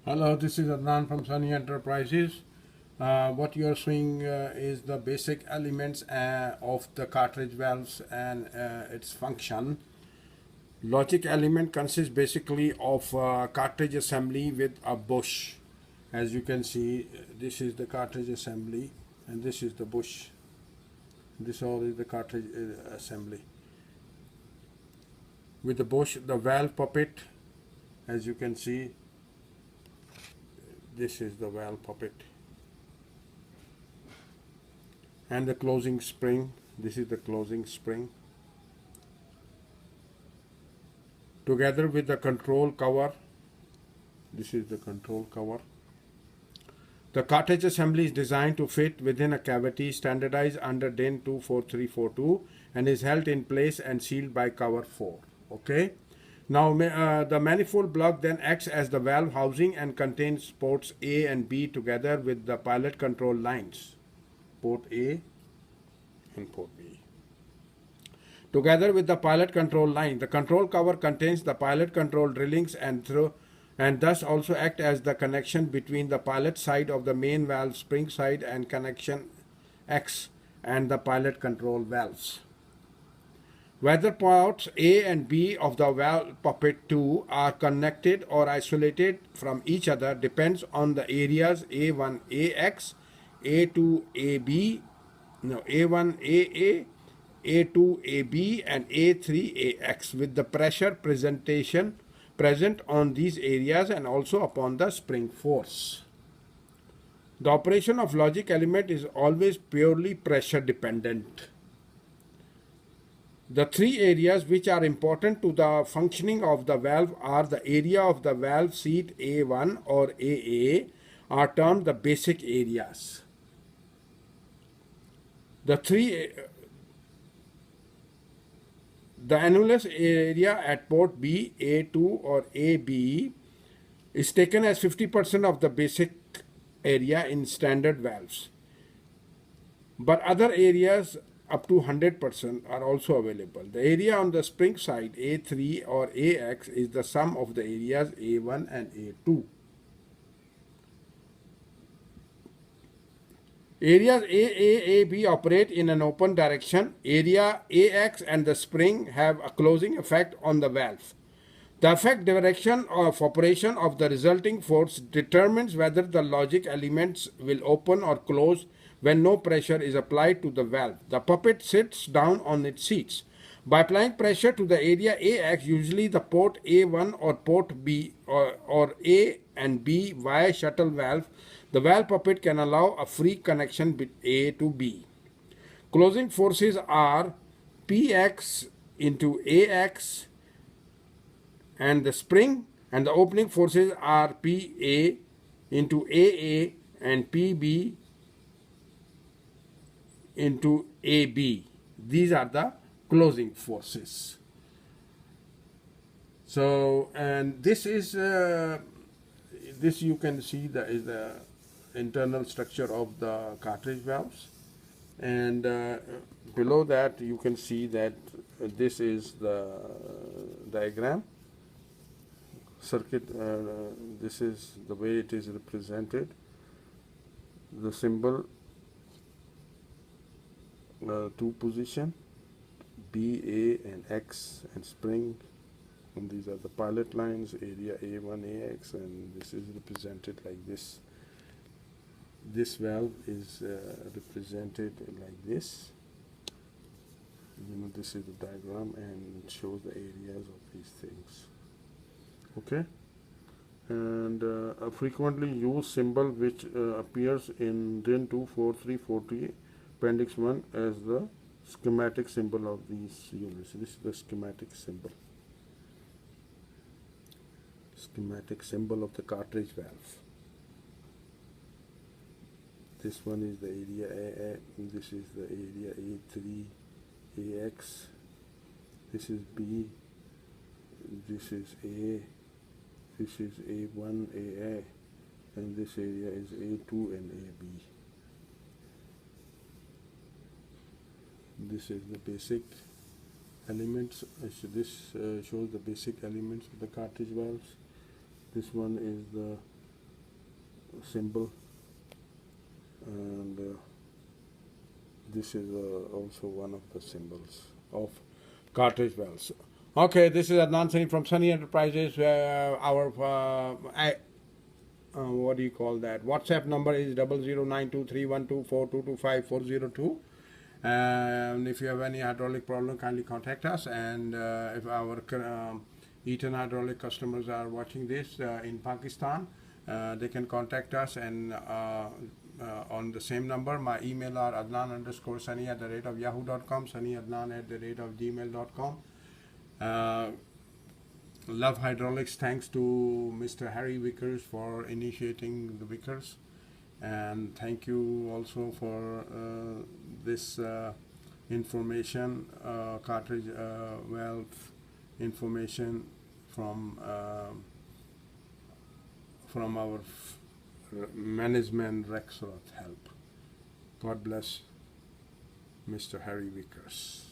Hello, this is Adnan from Sanni Enterprises. What you are seeing is the basic elements of the cartridge valves and its function. Logic element consists basically of cartridge assembly with a bush. As you can see, this is the cartridge assembly and this is the bush. This all is the cartridge assembly. With the bush, the valve puppet, as you can see, this is the valve puppet. And the closing spring, this is the closing spring. Together with the control cover, this is the control cover. The cartridge assembly is designed to fit within a cavity standardized under DIN 24342 and is held in place and sealed by cover 4. Okay. Now the manifold block then acts as the valve housing and contains ports A and B together with the pilot control lines. Port A and port B. Together with the pilot control line, the control cover contains the pilot control drillings and thus also act as the connection between the pilot side of the main valve spring side and connection X and the pilot control valves. Whether ports A and B of the valve puppet 2 are connected or isolated from each other depends on the areas A1AX, A2AB, A1AA, A2AB and A3AX with the pressure presentation present on these areas and also upon the spring force. The operation of logic element is always purely pressure dependent. The three areas which are important to the functioning of the valve are the area of the valve seat A1 or AA are termed the basic areas. The annulus area at port B, A2 or AB is taken as 50% of the basic area in standard valves. But other areas up to 100% are also available. The area on the spring side, A3 or AX, is the sum of the areas A1 and A2. Areas AA operate in an open direction. Area AX and the spring have a closing effect on the valve. The effect direction of operation of the resulting force determines whether the logic elements will open or close when no pressure is applied to the valve. The puppet sits down on its seats. By applying pressure to the area AX, usually the port A1 or port B or A and B via shuttle valve, the valve puppet can allow a free connection with A to B. Closing forces are PX into AX and the spring, and the opening forces are PA into AA and PB into AB. These are the closing forces. So, and this is this you can see is the internal structure of the cartridge valves, and below that you can see that this is the diagram circuit. This is the way it is represented. The symbol 2 position, B, A and X and spring, and these are the pilot lines, area A1 AX, and this is represented like this. This valve is represented like this. This is the diagram and it shows the areas of these things. Okay, and a frequently used symbol which appears in DIN 24340 Appendix 1 as the schematic symbol of these units. This is the schematic symbol. Schematic symbol of the cartridge valve. This one is the area AA, this is the area A3 AX, this is B, this is A, this is A1 AA, and this area is A2 and AB. This is the basic elements. This shows the basic elements of the cartridge valves. This one is the symbol, and this is also one of the symbols of cartridge valves. Okay, this is Adnan Sanni from Sanni Enterprises. Our what do you call that? WhatsApp number is 00923124225402. And if you have any hydraulic problem, kindly contact us. And if our Eaton hydraulic customers are watching this in Pakistan, they can contact us, and on the same number. My email are adnan_sunny@yahoo.com, sunnyadnan@gmail.com. Love Hydraulics, thanks to Mr. Harry Vickers for initiating the Vickers, and thank you also for this information, cartridge valve information from our management Rexroth help. God bless Mr. Harry Vickers.